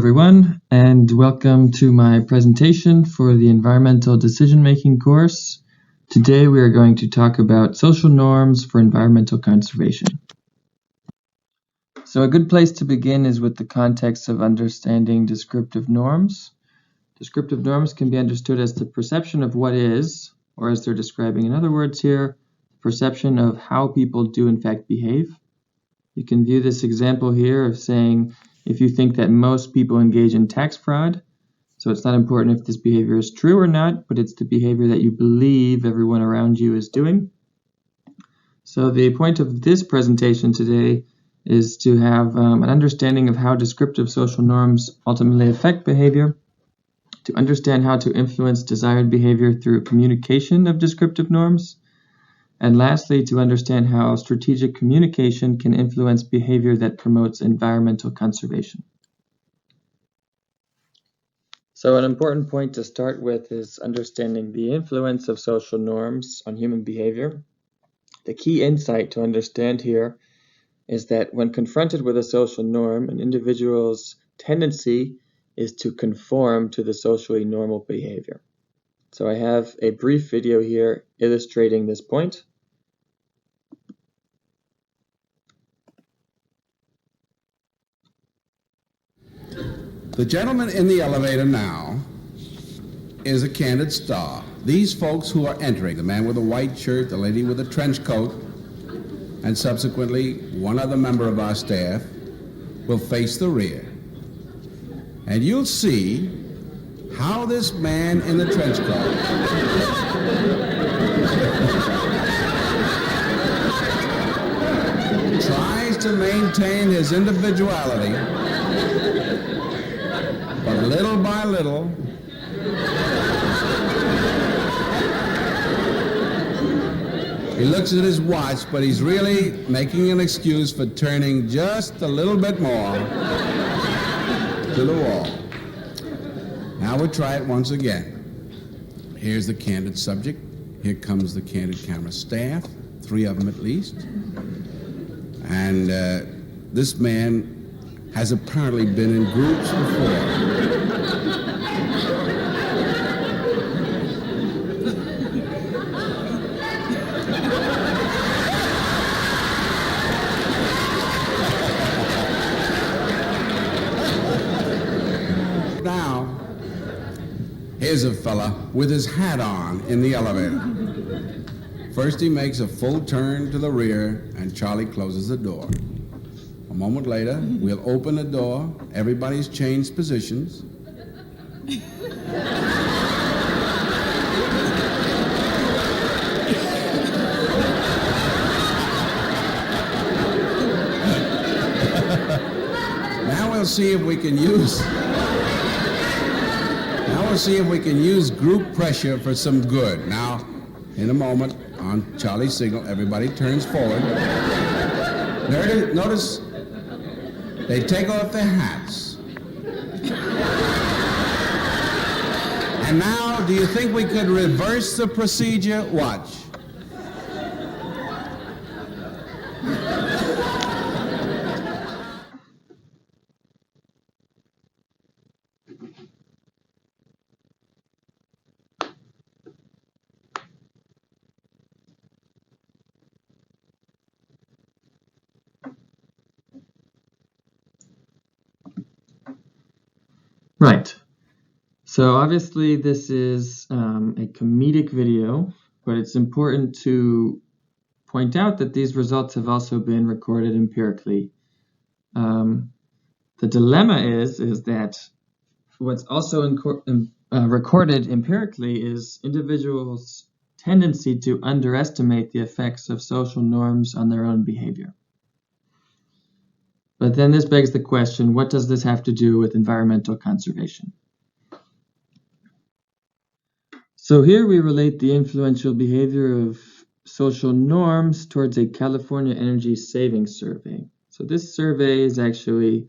everyone, and welcome to my presentation for the Environmental Decision-Making course. Today we are going to talk about social norms for environmental conservation. So a good place to begin is with the context of understanding descriptive norms. Descriptive norms can be understood as the perception of what is, or as they're describing in other words here, the perception of how people do in fact behave. You can view this example here of saying, if you think that most people engage in tax fraud, so it's not important if this behavior is true or not, but it's the behavior that you believe everyone around you is doing. So the point of this presentation today is to have an understanding of how descriptive social norms ultimately affect behavior, to understand how to influence desired behavior through communication of descriptive norms, and lastly, to understand how strategic communication can influence behavior that promotes environmental conservation. So an important point to start with is understanding the influence of social norms on human behavior. The key insight to understand here is that when confronted with a social norm, an individual's tendency is to conform to the socially normal behavior. So I have a brief video here illustrating this point. The gentleman in the elevator now is a candid star. These folks who are entering, the man with the white shirt, the lady with the trench coat, and subsequently one other member of our staff, will face the rear. And you'll see how this man in the trench coat tries to maintain his individuality, but little by little, he looks at his watch, but he's really making an excuse for turning just a little bit more to the wall. Now we'll try it once again. Here's the candid subject. Here comes the candid camera staff, 3 of them at least. And this man has apparently been in groups before. Now, here's a fella with his hat on in the elevator. First he makes a full turn to the rear and Charlie closes the door. A moment later, we'll open the door. Everybody's changed positions. Now we'll see if we can use group pressure for some good. Now, in a moment, on Charlie's signal, everybody turns forward. Notice they take off their hats. And now, do you think we could reverse the procedure? Watch. Right. So obviously this is a comedic video, but it's important to point out that these results have also been recorded empirically. The dilemma is that what's also recorded empirically is individuals' tendency to underestimate the effects of social norms on their own behavior. But then this begs the question, what does this have to do with environmental conservation? So here we relate the influential behavior of social norms towards a California energy savings survey. So this survey is actually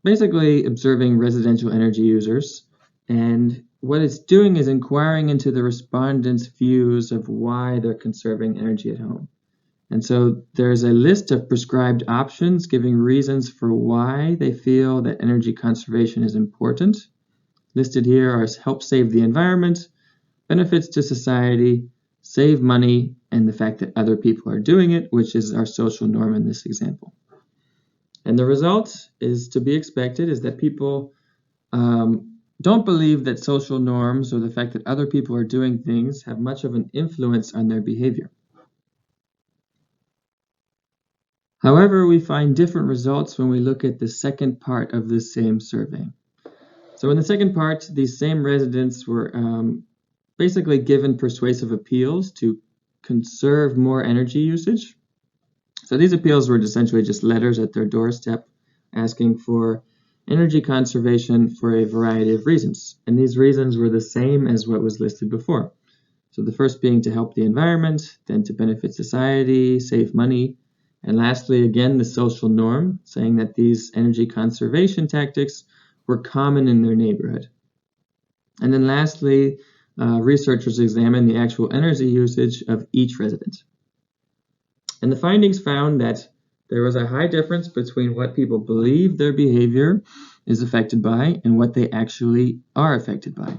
basically observing residential energy users, and what it's doing is inquiring into the respondents' views of why they're conserving energy at home. And so there's a list of prescribed options giving reasons for why they feel that energy conservation is important. Listed here are help save the environment, benefits to society, save money, and the fact that other people are doing it, which is our social norm in this example. And the result is to be expected is that people don't believe that social norms or the fact that other people are doing things have much of an influence on their behavior. However, we find different results when we look at the second part of this same survey. So in the second part, these same residents were basically given persuasive appeals to conserve more energy usage. So these appeals were essentially just letters at their doorstep asking for energy conservation for a variety of reasons. And these reasons were the same as what was listed before. So the first being to help the environment, then to benefit society, save money, and lastly, again, the social norm, saying that these energy conservation tactics were common in their neighborhood. And then lastly, researchers examined the actual energy usage of each resident. And the findings found that there was a high difference between what people believe their behavior is affected by and what they actually are affected by.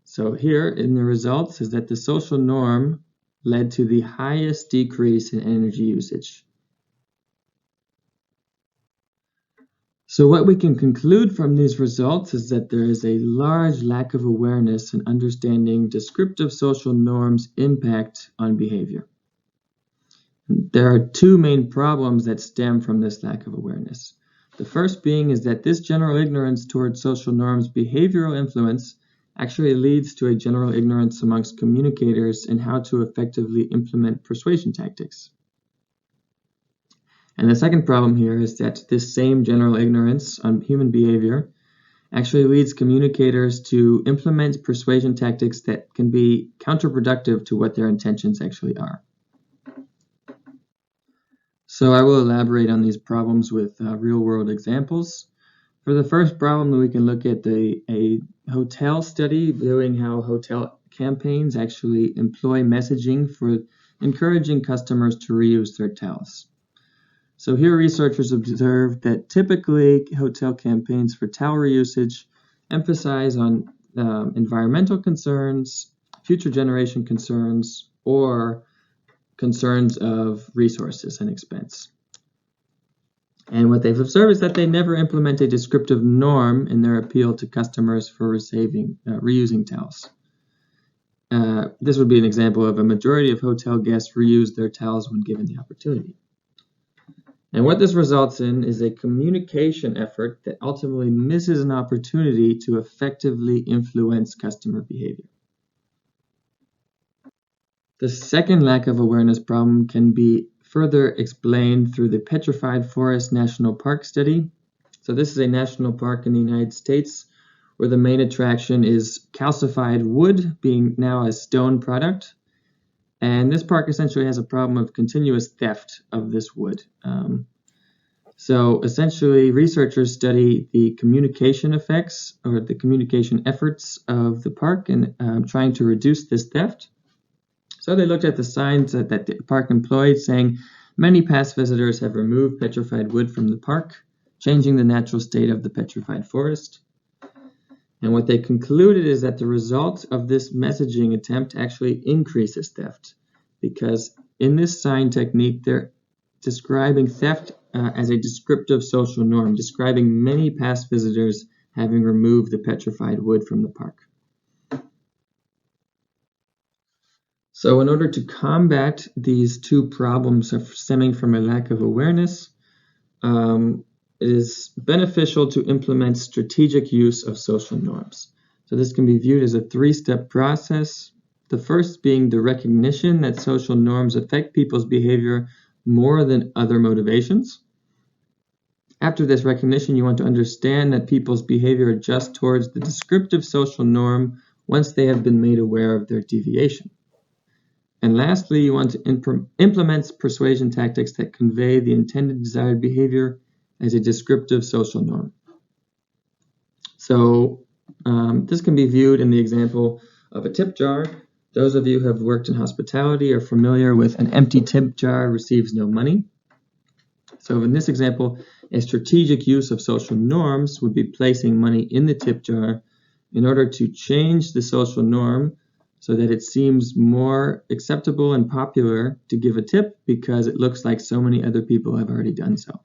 So here in the results is that the social norm led to the highest decrease in energy usage. So what we can conclude from these results is that there is a large lack of awareness in understanding descriptive social norms' impact on behavior. There are two main problems that stem from this lack of awareness. The first being is that this general ignorance towards social norms' behavioral influence actually leads to a general ignorance amongst communicators in how to effectively implement persuasion tactics. And the second problem here is that this same general ignorance on human behavior actually leads communicators to implement persuasion tactics that can be counterproductive to what their intentions actually are. So I will elaborate on these problems with real-world examples. For the first problem, we can look at a hotel study viewing how hotel campaigns actually employ messaging for encouraging customers to reuse their towels. So here researchers observed that typically hotel campaigns for towel reusage emphasize on environmental concerns, future generation concerns, or concerns of resources and expense. And what they've observed is that they never implement a descriptive norm in their appeal to customers for reusing towels. This would be an example of a majority of hotel guests reuse their towels when given the opportunity. And what this results in is a communication effort that ultimately misses an opportunity to effectively influence customer behavior. The second lack of awareness problem can be further explained through the Petrified Forest National Park study. So this is a national park in the United States where the main attraction is calcified wood, being now a stone product. And this park essentially has a problem of continuous theft of this wood. So essentially, researchers study the communication effects or the communication efforts of the park in trying to reduce this theft. So they looked at the signs that the park employed saying many past visitors have removed petrified wood from the park, changing the natural state of the petrified forest. And what they concluded is that the result of this messaging attempt actually increases theft, because in this sign technique, they're describing theft as a descriptive social norm, describing many past visitors having removed the petrified wood from the park. So in order to combat these two problems stemming from a lack of awareness, it is beneficial to implement strategic use of social norms. So this can be viewed as a three-step process. The first being the recognition that social norms affect people's behavior more than other motivations. After this recognition, you want to understand that people's behavior adjusts towards the descriptive social norm once they have been made aware of their deviation. And lastly, you want to implement persuasion tactics that convey the intended desired behavior as a descriptive social norm. So this can be viewed in the example of a tip jar. Those of you who have worked in hospitality are familiar with an empty tip jar receives no money. So in this example, a strategic use of social norms would be placing money in the tip jar in order to change the social norm so that it seems more acceptable and popular to give a tip because it looks like so many other people have already done so.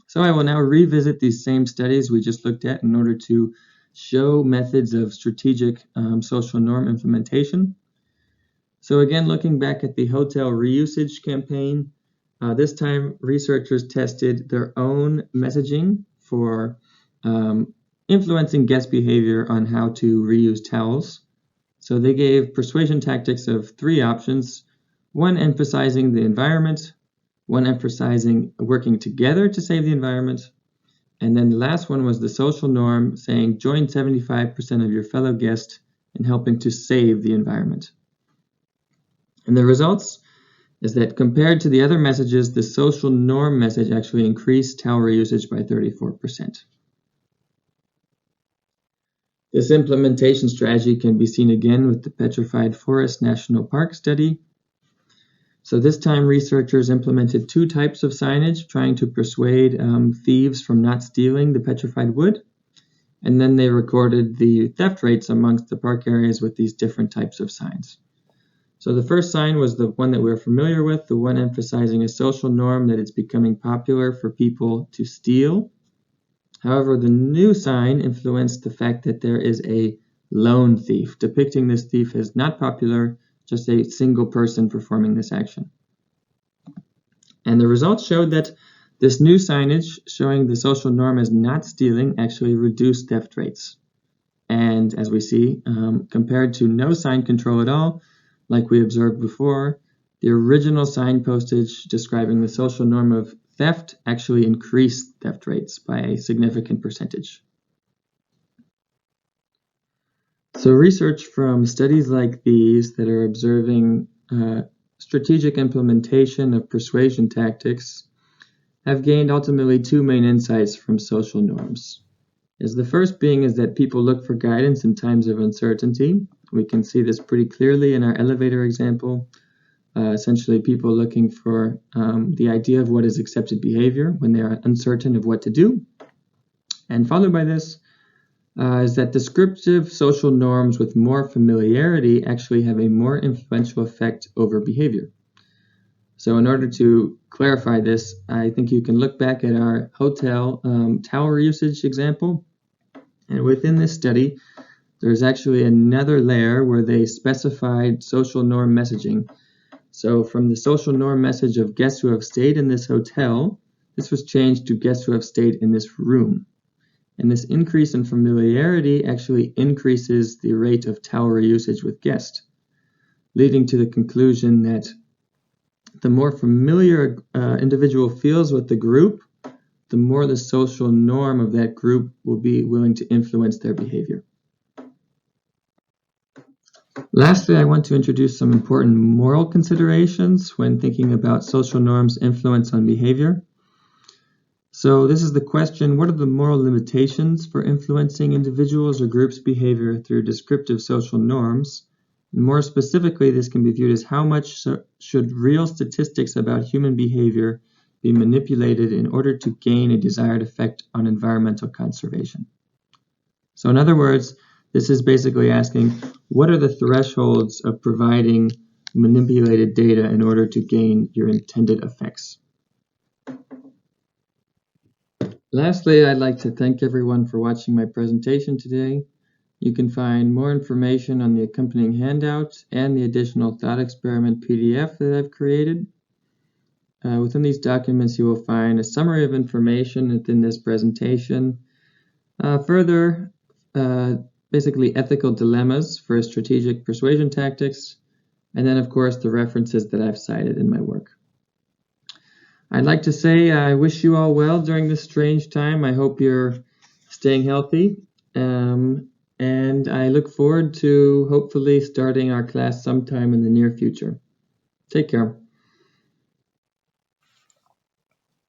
So I will now revisit these same studies we just looked at in order to show methods of strategic social norm implementation. So again, looking back at the hotel reusage campaign, this time researchers tested their own messaging for influencing guest behavior on how to reuse towels. So they gave persuasion tactics of 3 options, one emphasizing the environment, one emphasizing working together to save the environment, and then the last one was the social norm, saying join 75% of your fellow guests in helping to save the environment. And the results is that compared to the other messages, the social norm message actually increased towel reusage by 34%. This implementation strategy can be seen again with the Petrified Forest National Park study. So this time researchers implemented 2 types of signage, trying to persuade thieves from not stealing the petrified wood. And then they recorded the theft rates amongst the park areas with these different types of signs. So the first sign was the one that we're familiar with, the one emphasizing a social norm that it's becoming popular for people to steal. However, the new sign influenced the fact that there is a lone thief, depicting this thief as not popular, just a single person performing this action. And the results showed that this new signage showing the social norm as not stealing actually reduced theft rates. And as we see, compared to no sign control at all, like we observed before, the original sign postage describing the social norm of theft actually increased theft rates by a significant percentage. So research from studies like these that are observing strategic implementation of persuasion tactics have gained ultimately 2 main insights from social norms. The first being is that people look for guidance in times of uncertainty. We can see this pretty clearly in our elevator example. Essentially people looking for the idea of what is accepted behavior when they are uncertain of what to do. And followed by this is that descriptive social norms with more familiarity actually have a more influential effect over behavior. So in order to clarify this, I think you can look back at our hotel towel usage example. And within this study, there's actually another layer where they specified social norm messaging. So from the social norm message of guests who have stayed in this hotel, this was changed to guests who have stayed in this room. And this increase in familiarity actually increases the rate of towel reusage with guests, leading to the conclusion that the more familiar individual feels with the group, the more the social norm of that group will be willing to influence their behavior. Lastly, I want to introduce some important moral considerations when thinking about social norms' influence on behavior. So this is the question, what are the moral limitations for influencing individuals or groups' behavior through descriptive social norms? And more specifically, this can be viewed as how much should real statistics about human behavior be manipulated in order to gain a desired effect on environmental conservation. So in other words, this is basically asking, what are the thresholds of providing manipulated data in order to gain your intended effects? Lastly, I'd like to thank everyone for watching my presentation today. You can find more information on the accompanying handouts and the additional thought experiment PDF that I've created. Within these documents, you will find a summary of information within this presentation. Further, basically ethical dilemmas for strategic persuasion tactics, and then of course the references that I've cited in my work. I'd like to say I wish you all well during this strange time. I hope you're staying healthy, and I look forward to hopefully starting our class sometime in the near future. Take care.